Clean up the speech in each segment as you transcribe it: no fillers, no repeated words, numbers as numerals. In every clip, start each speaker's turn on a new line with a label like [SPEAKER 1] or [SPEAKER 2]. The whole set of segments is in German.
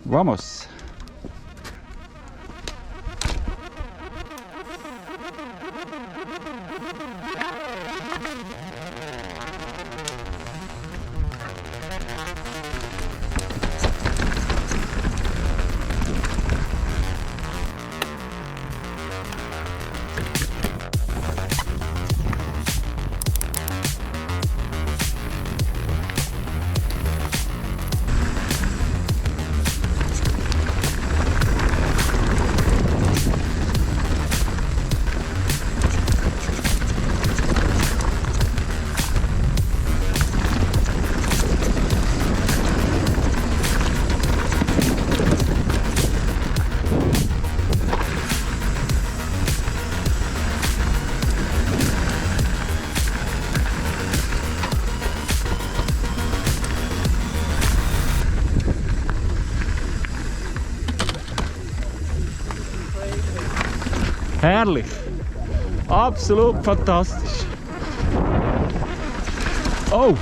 [SPEAKER 1] Vamos! Herrlich! Absolut fantastisch! Oh!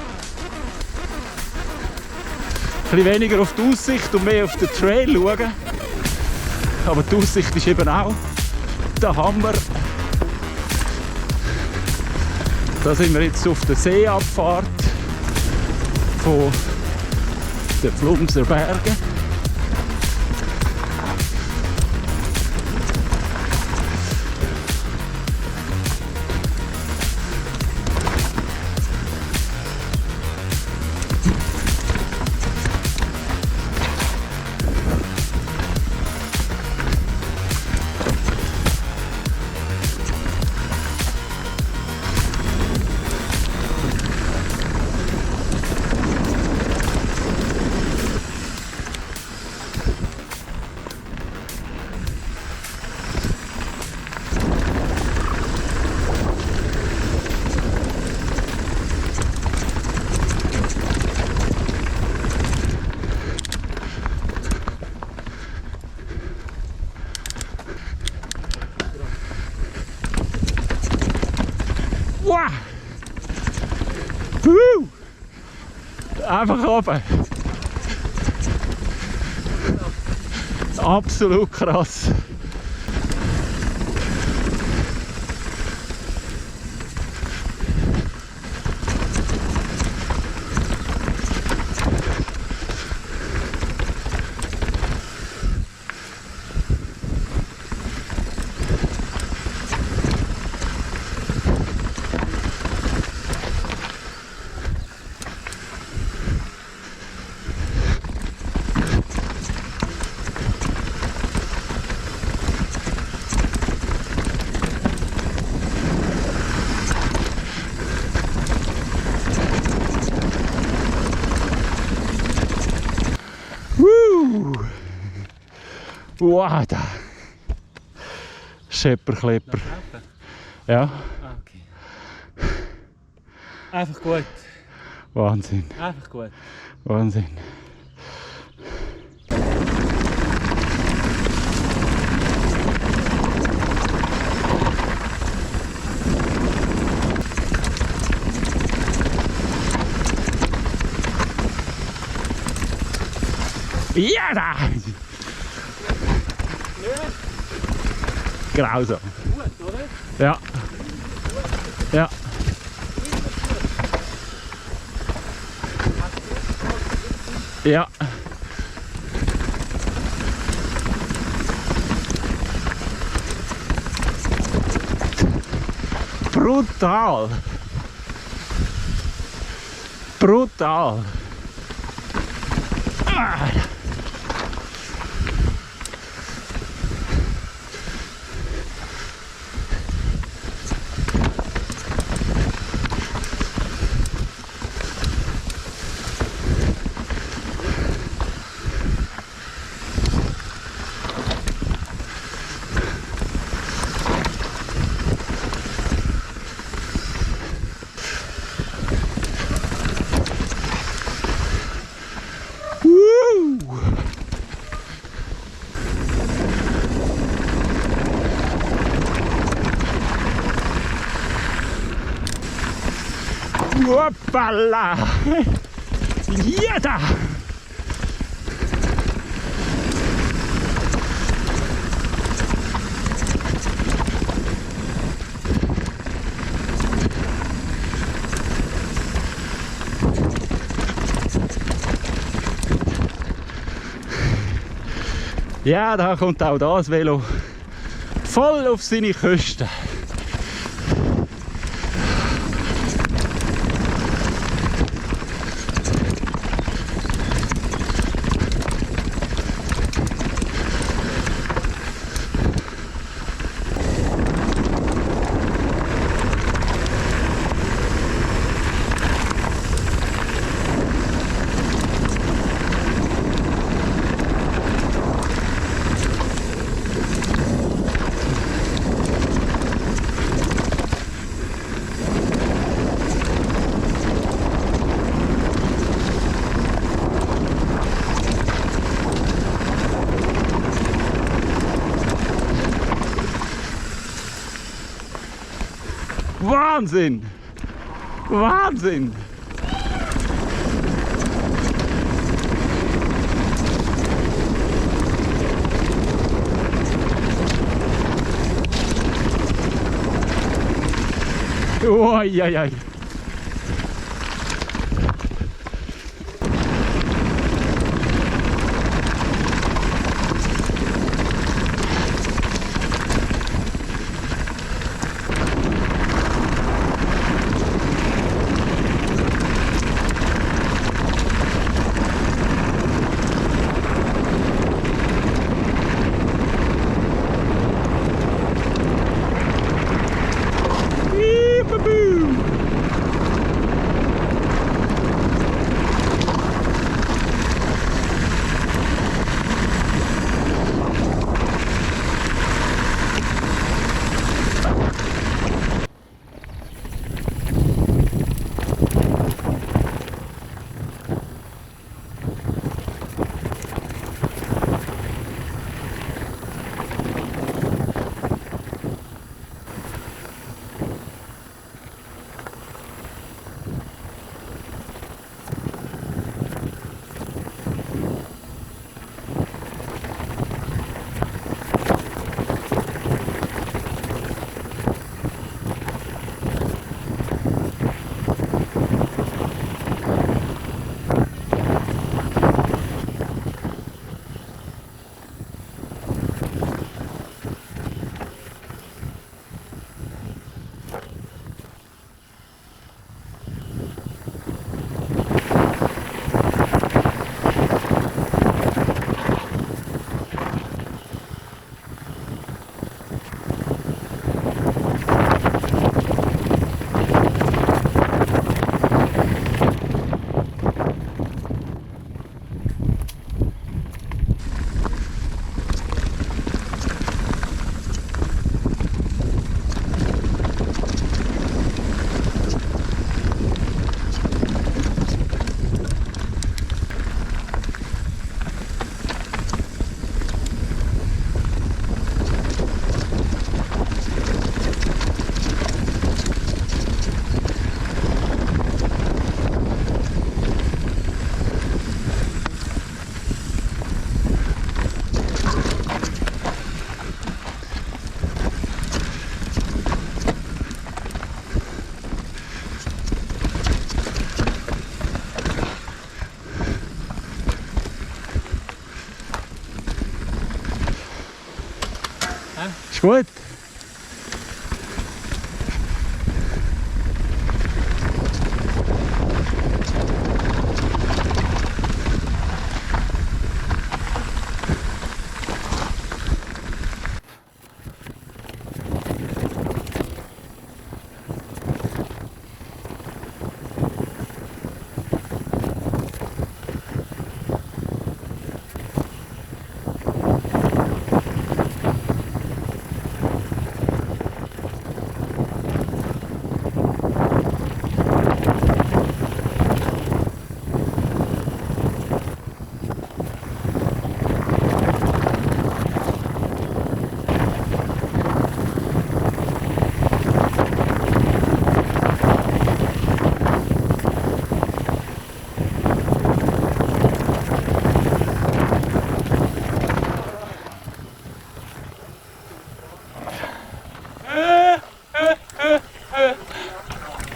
[SPEAKER 1] Ein bisschen weniger auf die Aussicht und mehr auf den Trail schauen. Aber die Aussicht ist eben auch der Hammer. Da sind wir jetzt auf der Seeabfahrt von den Flumserbergen. Wow! Einfach runter! Absolut krass! Wow, da! Schepperklepper. Ja.
[SPEAKER 2] Ah, okay. Einfach gut.
[SPEAKER 1] Wahnsinn.
[SPEAKER 2] Einfach gut.
[SPEAKER 1] Wahnsinn. Ja, da! Grausam.
[SPEAKER 2] Gut, oder?
[SPEAKER 1] Ja. Ja. Ja. Brutal. Brutal. Ah. Hoppala! Ja da! Ja, da kommt auch das Velo voll auf seine Kosten. Wahnsinn! Wahnsinn! Oi, oi, oi. Ist gut.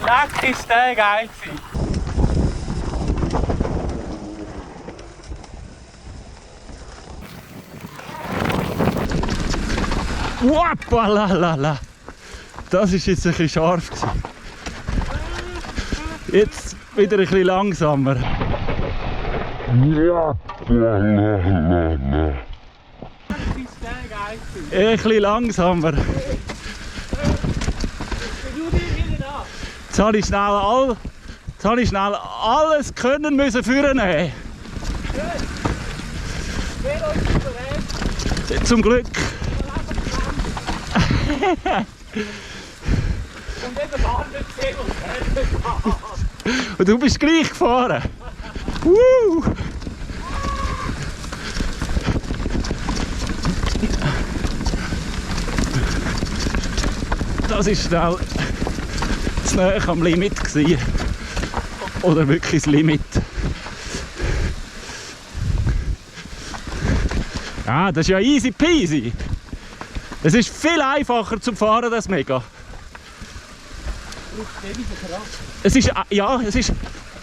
[SPEAKER 1] Leck ist der geil gewesen. Wappalalala. Das war jetzt ein bisschen scharf gewesen. Jetzt wieder ein bisschen langsamer. Ein bisschen langsamer. Jetzt habe ich schnell alles können müssen vornehmen. Zum Glück. Und du bist gleich gefahren. Das war schnell zu nahe am Limit gewesen. Oder wirklich das Limit. Ja, das ist ja easy peasy. Es ist viel einfacher zum Fahren, das Mega. Es ist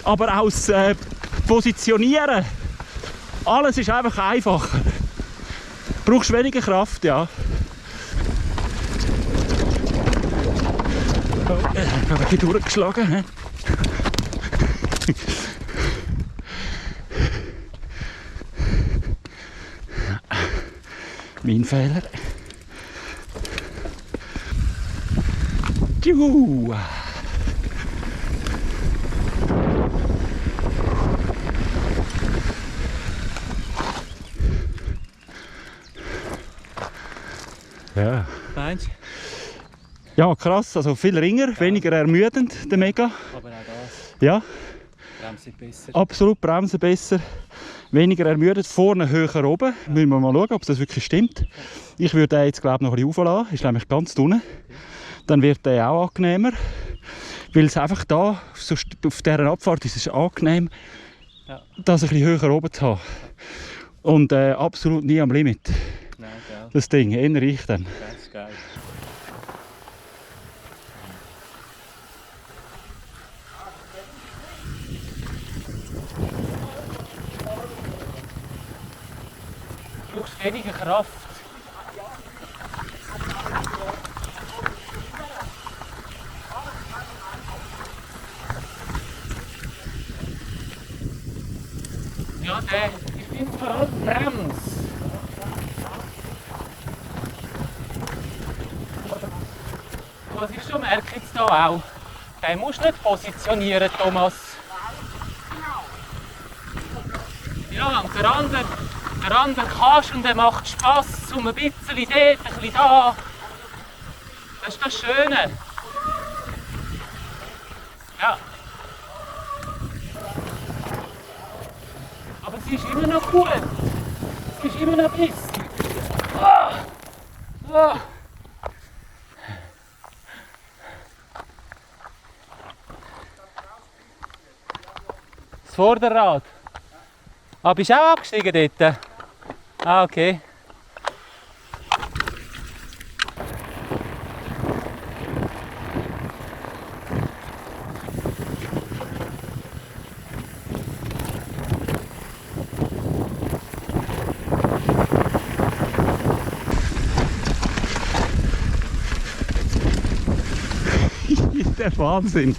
[SPEAKER 1] aber auch das Positionieren. Alles ist einfach einfacher. Du brauchst weniger Kraft, ja. Oh, ich habe ein durchgeschlagen. He? Mein Fehler. Juhu. Ja.
[SPEAKER 2] Meinst du?
[SPEAKER 1] Ja, krass, also viel ringer, weniger ermüdend, der Mega.
[SPEAKER 2] Aber auch das.
[SPEAKER 1] Ja.
[SPEAKER 2] Bremse besser.
[SPEAKER 1] Absolut, Bremsen besser, weniger ermüdet, vorne höher oben. Müssen wir mal schauen, ob das wirklich stimmt. Ich würde den jetzt glaube ich noch ein bisschen rauflassen, ist nämlich ganz unten. Dann wird der auch angenehmer, weil es einfach da, so auf dieser Abfahrt ist es angenehm,
[SPEAKER 2] Ja.
[SPEAKER 1] das ein bisschen höher oben zu haben. Und absolut nie am Limit.
[SPEAKER 2] Nein, geil.
[SPEAKER 1] Das Ding, eher ich dann.
[SPEAKER 2] Das ist geil. Du brauchst weniger Kraft. Ja, ich finde vor allem Brems. Was ich schon merke jetzt hier auch, den musst du nicht positionieren, Thomas. Ja, und der andere kannst und der macht Spass, um ein bisschen dort, ein bisschen da. Das ist das Schöne. Ja. Aber sie ist immer noch gut. Sie ist immer noch ein bisschen. Das Vorderrad. Ah, bist du auch abgestiegen dort? Ah, okay.
[SPEAKER 1] Der Wahnsinn.